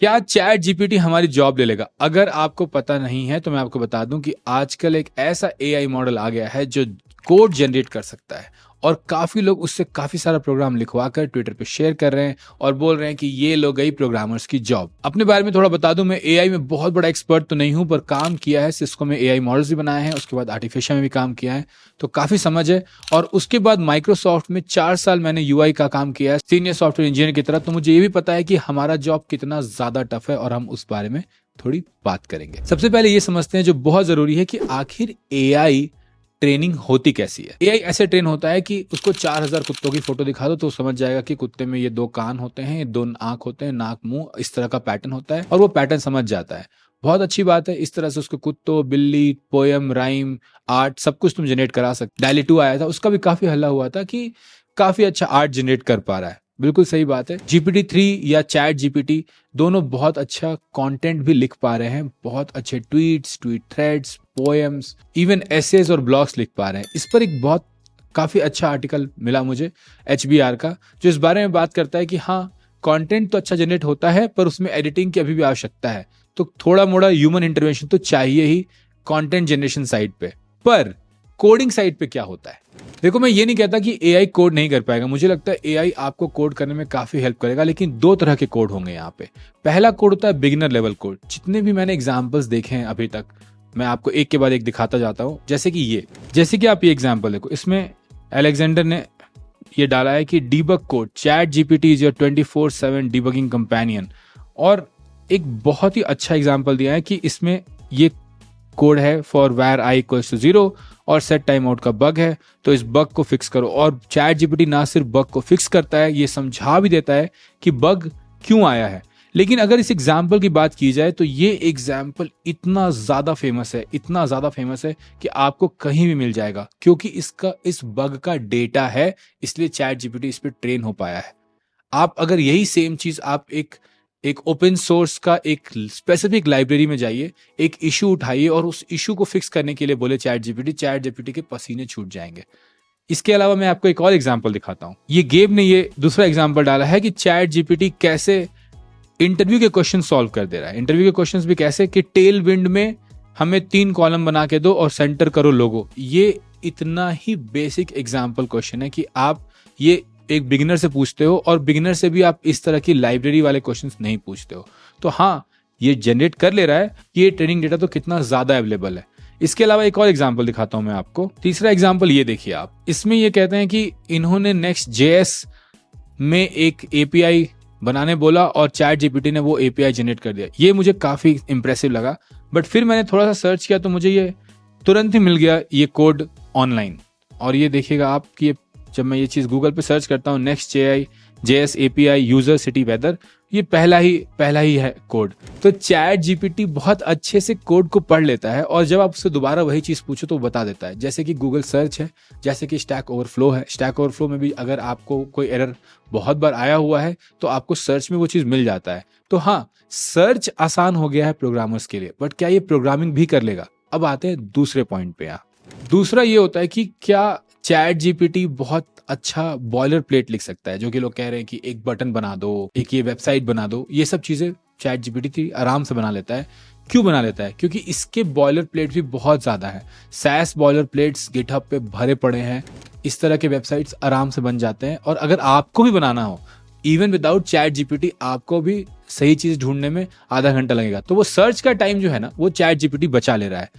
क्या chat GPT हमारी job ले लेगा? अगर आपको पता नहीं है तो मैं आपको बता दूं कि आजकल एक ऐसा एआई मॉडल आ गया है जो कोड जनरेट कर सकता है, और काफी लोग उससे काफी सारा प्रोग्राम लिखवा कर ट्विटर पे शेयर कर रहे हैं और बोल रहे हैं कि ये लो गई प्रोग्रामर्स की जॉब। अपने बारे में थोड़ा बता दूं, मैं एआई में बहुत बड़ा एक्सपर्ट तो नहीं हूं, पर काम किया है, सिस्को में एआई मॉडल्स भी बनाए हैं, उसके बाद आर्टिफिशियल में भी काम किया है, तो काफी समझ है। और उसके बाद माइक्रोसॉफ्ट में 4 साल मैंने यूआई का काम किया है सीनियर सॉफ्टवेयर इंजीनियर की तरह, तो मुझे ये भी पता है कि हमारा जॉब कितना ज्यादा टफ है, और हम उस बारे में थोड़ी बात करेंगे। सबसे पहले ये समझते हैं जो बहुत जरूरी है कि आखिर एआई ट्रेनिंग होती कैसी है। एआई ऐसे ट्रेन होता है कि उसको 4000 कुत्तों की फोटो दिखा दो तो समझ जाएगा कि कुत्ते में ये 2 कान होते हैं, ये 2 आंख होते हैं, नाक मुंह इस तरह का पैटर्न होता है, और वो पैटर्न समझ जाता है। बहुत अच्छी बात है, इस तरह से उसको कुत्तों, बिल्ली, पोयम, राइम, आर्ट सब कुछ तुम जनरेट करा सकते। डायली 2 आया था, उसका भी काफी हल्ला हुआ था कि काफी अच्छा आर्ट जनरेट कर पा रहा है। बिल्कुल सही बात है। GPT-3 या चैट जीपीटी दोनों बहुत अच्छा कंटेंट भी लिख पा रहे हैं, बहुत अच्छे tweets, tweet threads, poems, even essays और ब्लॉग्स लिख पा रहे हैं। इस पर एक बहुत काफी अच्छा आर्टिकल मिला मुझे HBR का, जो इस बारे में बात करता है कि हाँ, कंटेंट तो अच्छा जनरेट होता है पर उसमें एडिटिंग की अभी भी आवश्यकता है, तो थोड़ा मोड़ा ह्यूमन इंटरवेंशन तो चाहिए ही कंटेंट जनरेशन साइड पे। पर कोडिंग साइड पे क्या होता है? देखो, मैं ये नहीं कहता कि एआई कोड नहीं कर पाएगा, मुझे लगता है एआई आपको कोड करने में काफी हेल्प करेगा, लेकिन 2 तरह के कोड होंगे यहाँ पे। पहला कोड होता है बिगिनर लेवल कोड। जितने भी मैंने एग्जांपल्स देखे हैं अभी तक, मैं आपको एक के बाद एक दिखाता जाता हूँ। जैसे कि आप ये एग्जांपल देखो, इसमें अलेक्जेंडर ने ये डाला है कि debug code, chat GPT is your 24/7 debugging companion, और एक बहुत ही अच्छा एग्जांपल दिया है कि इसमें ये कोड है for where I equals to 0 और सेट टाइम आउट का बग है, तो इस बग को फिक्स करो। और चैट जीपीटी ना सिर्फ बग को फिक्स करता है, ये समझा भी देता है कि बग क्यों आया है। लेकिन अगर इस एग्जाम्पल की बात की जाए तो ये एग्जाम्पल इतना ज्यादा फेमस है कि आपको कहीं भी मिल जाएगा, क्योंकि इस बग का डेटा है, इसलिए चैट जीपीटी इस पर ट्रेन हो पाया है। आप अगर यही सेम चीज आप एक ओपन सोर्स का एक स्पेसिफिक लाइब्रेरी में जाइए, एक इशू उठाइए और उस इशू को फिक्स करने के लिए बोले चैट जीपीटी के पसीने छूट जाएंगे। इसके अलावा मैं आपको एक और एग्जांपल दिखाता हूं। ये गेब ने ये दूसरा एग्जांपल डाला है कि चैट जीपीटी कैसे इंटरव्यू के क्वेश्चन सॉल्व कर दे रहा है। इंटरव्यू के क्वेश्चंस भी कैसे कि टेल विंड में हमें 3 कॉलम बना के दो और सेंटर करो लोगो। ये इतना ही बेसिक एग्जांपल क्वेश्चन है कि आप ये एक बिगिनर से पूछते हो, और बिगिनर से भी आप इस तरह की लाइब्रेरी वाले क्वेश्चंस नहीं पूछते हो। तो हाँ, ये जनरेट कर ले रहा है, ये ट्रेनिंग डेटा तो कितना ज्यादा अवेलेबल है। इसके अलावा एक और एग्जांपल दिखाता हूं मैं आपको। तीसरा एग्जांपल ये देखिए आप, इसमें ये कहते हैं कि इन्होंने Next.js में एक एपीआई बनाने बोला और चैट जीपीटी ने वो एपीआई जनरेट कर दिया। ये मुझे काफी इंप्रेसिव लगा, बट फिर मैंने थोड़ा सा सर्च किया तो मुझे ये तुरंत ही मिल गया ये कोड ऑनलाइन। और ये देखिएगा आप कि जब मैं ये चीज गूगल पे सर्च करता हूँ, Next.js API user city weather, ये पहला ही है कोड। तो चैट जीपीटी बहुत अच्छे से कोड को पढ़ लेता है, और जब आप उससे दोबारा वही चीज पूछो तो वो बता देता है। जैसे कि गूगल सर्च है, जैसे कि स्टैक ओवरफ्लो है। स्टैक ओवरफ्लो में भी अगर आपको कोई एरर बहुत बार आया हुआ है तो आपको सर्च में वो चीज मिल जाता है। तो हाँ, सर्च आसान हो गया है प्रोग्रामर्स के लिए, बट क्या ये प्रोग्रामिंग भी कर लेगा? अब आते हैं दूसरे पॉइंट पे। यहाँ दूसरा ये होता है कि क्या चैट जीपीटी बहुत अच्छा बॉयलर प्लेट लिख सकता है, जो कि लोग कह रहे हैं कि एक बटन बना दो, एक ये वेबसाइट बना दो। ये सब चीजें चैट जीपीटी आराम से बना लेता है। क्यों बना लेता है? क्योंकि इसके बॉयलर प्लेट भी बहुत ज्यादा है। सैस बॉयलर प्लेट्स गिटहब पे भरे पड़े हैं, इस तरह के वेबसाइट्स आराम से बन जाते हैं। और अगर आपको भी बनाना हो, इवन विदाउट चैट जीपीटी, आपको भी सही चीज ढूंढने में आधा घंटा लगेगा। तो वो सर्च का टाइम जो है ना, वो चैट जीपीटी बचा ले रहा है।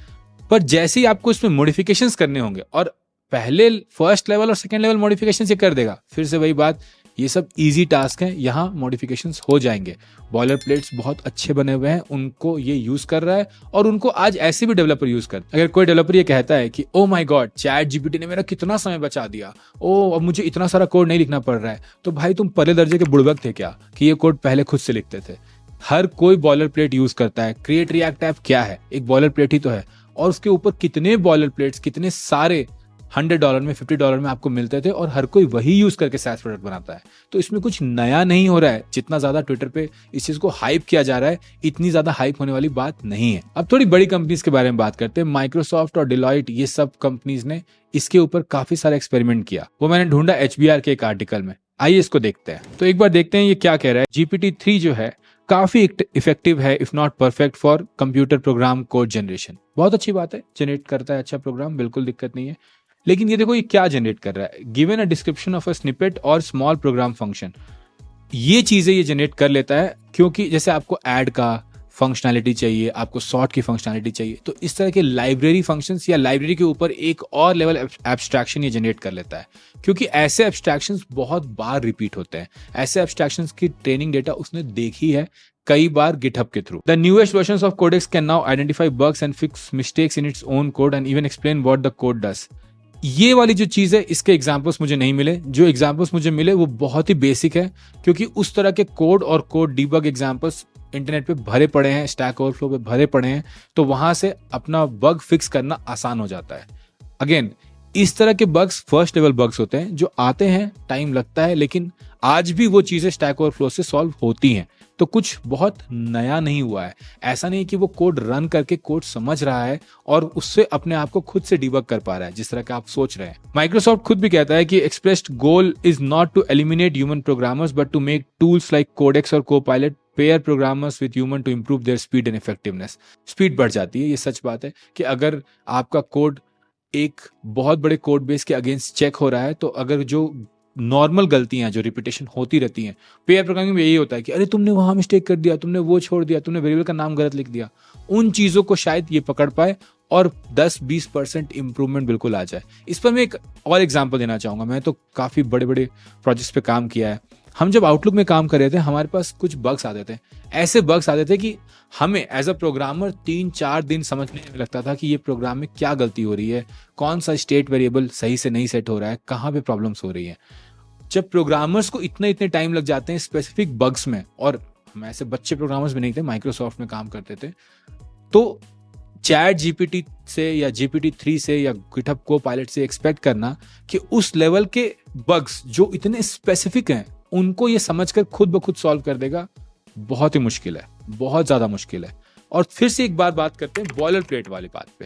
पर जैसे ही आपको इसमें मॉडिफिकेशंस करने होंगे, और पहले फर्स्ट लेवल और सेकंड लेवल मॉडिफिकेशन ये कर देगा, फिर से वही बात, ये सब इजी टास्क हैं, यहाँ मॉडिफिकेशंस हो जाएंगे। बॉयलर प्लेट्स बहुत अच्छे बने हुए हैं, उनको ये यूज कर रहा है, और उनको आज ऐसे भी डेवलपर यूज कर। अगर कोई डेवलपर ये कहता है कि oh my God, chat GPT ने मेरा कितना समय बचा दिया, ओ अब मुझे इतना सारा कोड नहीं लिखना पड़ रहा है, तो भाई तुम पहले दर्जे के बुड़बक थे क्या कि ये कोड पहले खुद से लिखते थे? हर कोई बॉयलर प्लेट यूज करता है। क्रिएट रिएक्ट ऐप क्या है? एक बॉयलर प्लेट ही तो है, और उसके ऊपर कितने बॉयलर प्लेट्स, कितने सारे $100 में, $50 में आपको मिलते थे, और हर कोई वही यूज करके SaaS प्रोडक्ट बनाता है। तो इसमें कुछ नया नहीं हो रहा है। जितना ज्यादा ट्विटर पे इस चीज को हाइप किया जा रहा है, इतनी ज्यादा हाइप होने वाली बात नहीं है। अब थोड़ी बड़ी कंपनीज के बारे में बात करते हैं। माइक्रोसॉफ्ट और डिलॉयट, ये सब कंपनीज ने इसके ऊपर काफी सारा एक्सपेरिमेंट किया। वो मैंने ढूंढा HBR के एक आर्टिकल में। आइए इसको देखते हैं। तो एक बार देखते हैं ये क्या कह रहा है। GPT-3 जो है काफी इफेक्टिव है if not perfect for computer program code generation. बहुत अच्छी बात है, जनरेट करता है अच्छा प्रोग्राम, बिल्कुल दिक्कत नहीं है। लेकिन ये देखो ये क्या जनरेट कर रहा है, given a description of a snippet और स्मॉल प्रोग्राम फंक्शन, ये चीजें ये जनरेट कर लेता है। क्योंकि जैसे आपको ऐड का फंक्शनैलिटी चाहिए, आपको सॉर्ट की फंक्शनैलिटी चाहिए, तो इस तरह के लाइब्रेरी फंक्शंस या लाइब्रेरी के ऊपर एक और लेवल एब्स्ट्रैक्शन ये जनरेट कर लेता है। क्योंकि ऐसे एब्स्ट्रैक्शंस बहुत बार रिपीट होते हैं, ऐसे एब्स्ट्रैक्शंस की ट्रेनिंग डेटा उसने देखी है कई बार गिटहब के थ्रू। The newest versions of codex can now identify bugs and fix mistakes in its own code and even explain what the code does. ये वाली जो चीज है, इसके एग्जांपल्स मुझे नहीं मिले, जो एग्जांपल्स मुझे मिले वो बहुत ही बेसिक है। क्योंकि उस तरह के कोड और कोड डीबग एग्जांपल्स इंटरनेट पे भरे पड़े हैं, स्टैक ओवरफ्लो पे भरे पड़े हैं, तो वहां से अपना बग फिक्स करना आसान हो जाता है। अगेन, इस तरह के बग्स फर्स्ट लेवल बग्स होते हैं जो आते हैं, टाइम लगता है, लेकिन आज भी वो चीजें स्टैक ओवरफ्लो से सॉल्व होती हैं। तो कुछ बहुत नया नहीं हुआ है। ऐसा नहीं कि वो कोड रन करके कोड समझ रहा है और उससे अपने आप को खुद से डिबग कर पा रहा है, जिस तरह का आप सोच रहे हैं। माइक्रोसॉफ्ट खुद भी कहता है कि expressed goal is not to eliminate human programmers but to make tools like Codex और Copilot pair programmers with human to improve their speed and effectiveness. Speed बढ़ जाती है, ये सच बात है कि अगर आपका कोड एक बहुत बड़े कोड बेस के अगेंस्ट चेक हो रहा है, तो अगर जो नॉर्मल गलतियां जो रिपीटेशन होती रहती हैं, पेयर प्रोग्रामिंग में यही होता है कि अरे तुमने वहां मिस्टेक कर दिया, तुमने वो छोड़ दिया, तुमने वेरिएबल का नाम गलत लिख दिया, उन चीजों को शायद ये पकड़ पाए और 10-20% इंप्रूवमेंट बिल्कुल आ जाए। इस पर मैं एक और एग्जांपल देना चाहूंगा। मैं तो काफी बड़े बड़े प्रोजेक्ट्स पे काम किया है। हम जब आउटलुक में काम कर रहे थे, हमारे पास कुछ बग्स आते थे, ऐसे बग्स आते थे कि हमें एज अ प्रोग्रामर 3-4 दिन समझने में लगता था कि ये प्रोग्राम में क्या गलती हो रही है, कौन सा स्टेट वेरिएबल सही से नहीं सेट हो रहा है, कहाँ पे प्रॉब्लम्स हो रही है। जब प्रोग्रामर्स को इतने टाइम लग जाते हैं स्पेसिफिक बग्स में, और हम ऐसे बच्चे प्रोग्रामर्स भी नहीं थे, माइक्रोसॉफ्ट में काम करते थे, तो चैट जीपीटी से या GPT-3 से या गिटहब कोपायलट से एक्सपेक्ट करना कि उस लेवल के बग्स जो इतने स्पेसिफिक हैं उनको ये समझकर खुद ब खुद सॉल्व कर देगा, बहुत ही मुश्किल है, बहुत ज्यादा मुश्किल है। और फिर से एक बार बात करते हैं बॉयलर प्लेट वाली बात पे।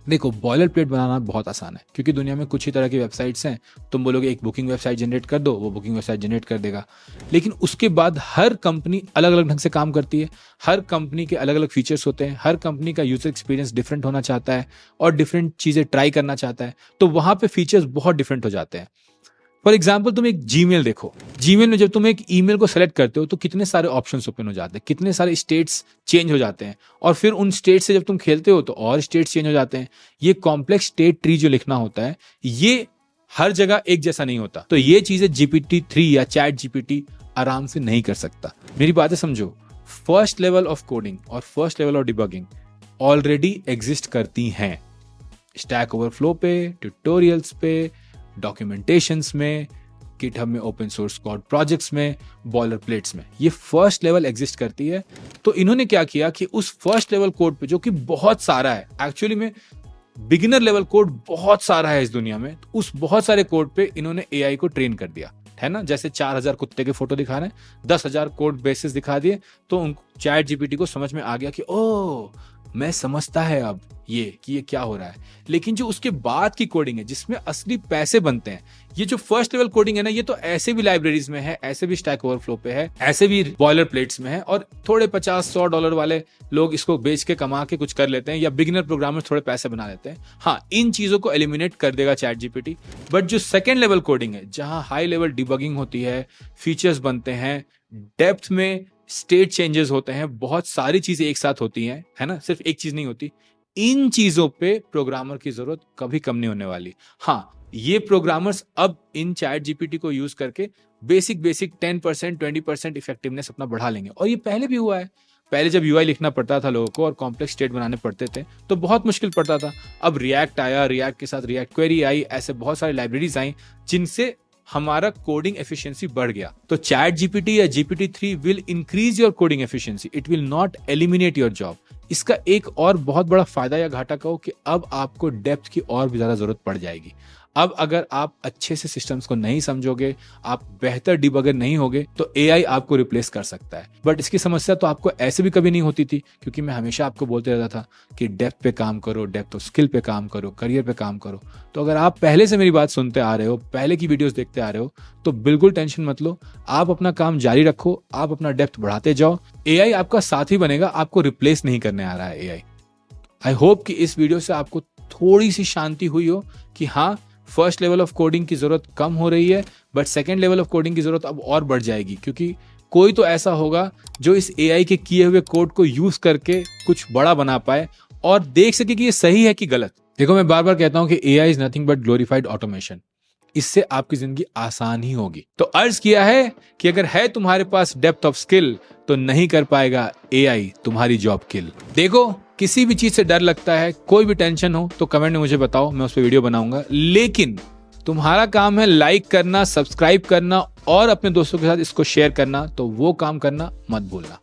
देखो, बॉयलर प्लेट बनाना बहुत आसान है, क्योंकि दुनिया में कुछ ही तरह की वेबसाइट्स हैं। तुम बोलोगे एक बुकिंग वेबसाइट जनरेट कर दो, वो बुकिंग वेबसाइट जनरेट कर देगा। लेकिन उसके बाद हर कंपनी अलग अलग ढंग से काम करती है, हर कंपनी के अलग अलग फीचर्स होते हैं, हर कंपनी का यूजर एक्सपीरियंस डिफरेंट होना चाहता है और डिफरेंट चीजें ट्राई करना चाहता है, तो वहां पे फीचर्स बहुत डिफरेंट हो जाते हैं। फॉर एग्जाम्पल, तुम एक जीमेल देखो, जीमेल में जब तुम एक ईमेल को सेलेक्ट करते हो तो कितने सारे ऑप्शंस ओपन हो जाते हैं, कितने सारे स्टेट्स चेंज हो जाते हैं, और फिर उन स्टेट से जब तुम खेलते हो तो और स्टेट्स चेंज हो जाते हैं। ये कॉम्प्लेक्स स्टेट ट्री जो लिखना होता है, ये हर जगह एक जैसा नहीं होता। तो ये चीजें GPT-3 या चैट GPT आराम से नहीं कर सकता। मेरी बातें समझो, फर्स्ट लेवल ऑफ कोडिंग और first level of debugging already exist करती हैं स्टैक ओवरफ्लो पे, ट्यूटोरियल्स पे, डॉक्यूमेंटेशंस में, गिटहब में, ओपन सोर्स कोड प्रोजेक्ट्स में, बॉयलर प्लेट्स में, ये फर्स्ट लेवल एग्जिस्ट करती है। तो इन्होंने क्या किया कि उस फर्स्ट लेवल कोड पे, जो कि बहुत सारा है, एक्चुअली में बिगिनर लेवल कोड बहुत सारा है इस दुनिया में, तो उस बहुत सारे कोड पे इन्होंने AI को ट्रेन कर दिया है ना। जैसे 4000 कुत्ते के फोटो दिखा रहे हैं, 10,000 कोड बेसिस दिखा दिए, तो उन चैट GPT को समझ में आ गया कि ओ, मैं समझता है अब ये कि ये क्या हो रहा है। लेकिन जो उसके बाद की कोडिंग है, जिसमें असली पैसे बनते हैं, ये जो फर्स्ट लेवल कोडिंग है ना, ये तो ऐसे भी लाइब्रेरीज में है, ऐसे भी स्टैक ओवरफ्लो पे है, ऐसे भी बॉयलर प्लेट्स में है, और थोड़े $50-100 वाले लोग इसको बेच के कमा के कुछ कर लेते हैं, या बिगिनर प्रोग्रामर्स थोड़े पैसे बना लेते हैं। हाँ, इन चीजों को एलिमिनेट कर देगा चैट GPT। बट जो सेकेंड लेवल कोडिंग है, जहां हाई लेवल डिबगिंग होती है, फीचर्स बनते हैं, डेप्थ में स्टेट चेंजेस होते हैं, बहुत सारी चीजें एक साथ होती हैं, है ना, सिर्फ एक चीज नहीं होती, इन चीजों पे प्रोग्रामर की जरूरत कभी कम नहीं होने वाली। हाँ, ये प्रोग्रामर्स अब इन चैट GPT को यूज करके बेसिक 10%, 20% इफेक्टिवनेस अपना बढ़ा लेंगे। और ये पहले भी हुआ है। पहले जब UI लिखना पड़ता था लोगों को और कॉम्प्लेक्स स्टेट बनाने पड़ते थे, तो बहुत मुश्किल पड़ता था। अब रिएक्ट आया, रिएक्ट के साथ रिएक्ट क्वेरी आई, ऐसे बहुत सारी लाइब्रेरीज आई जिनसे हमारा कोडिंग एफिशिएंसी बढ़ गया। तो चैट GPT या GPT-3 will increase your coding efficiency, it will not eliminate your job. इसका एक और बहुत बड़ा फायदा या घाटा कहो कि अब आपको डेप्थ की और भी ज्यादा जरूरत पड़ जाएगी। अब अगर आप अच्छे से सिस्टम्स को नहीं समझोगे, आप बेहतर डिबगर नहीं होगे, तो एआई आपको रिप्लेस कर सकता है। बट इसकी समस्या तो आपको ऐसे भी कभी नहीं होती थी, क्योंकि मैं हमेशा आपको बोलते रहता था कि डेप्थ पे काम करो, डेप्थ ऑफ स्किल पे काम करो, करियर पे काम करो। तो अगर आप पहले से मेरी बात सुनते आ रहे हो, पहले की वीडियोस देखते आ रहे हो, तो बिल्कुल टेंशन मत लो। आप अपना काम जारी रखो, आप अपना डेप्थ बढ़ाते जाओ। एआई आपका साथी बनेगा, आपको रिप्लेस नहीं करने आ रहा है एआई। आई होप कि इस वीडियो से आपको थोड़ी सी शांति हुई हो कि हाँ, फर्स्ट लेवल ऑफ कोडिंग की जरूरत कम हो रही है, but second level of coding की जरूरत अब और बढ़ जाएगी, क्योंकि कोई तो ऐसा होगा जो इस एआई के किए हुए कोड को यूज करके कुछ बड़ा बना पाए और देख सके कि ये सही है कि गलत। देखो, मैं बार बार कहता हूं कि AI is nothing but glorified automation. इससे आपकी जिंदगी आसान ही होगी। तो अर्ज किया है कि अगर है तुम्हारे पास डेप्थ ऑफ स्किल, तो नहीं कर पाएगा एआई तुम्हारी जॉब किल। देखो, किसी भी चीज से डर लगता है, कोई भी टेंशन हो तो कमेंट में मुझे बताओ, मैं उस पर वीडियो बनाऊंगा। लेकिन तुम्हारा काम है लाइक करना, सब्सक्राइब करना और अपने दोस्तों के साथ इसको शेयर करना, तो वो काम करना मत भूलना।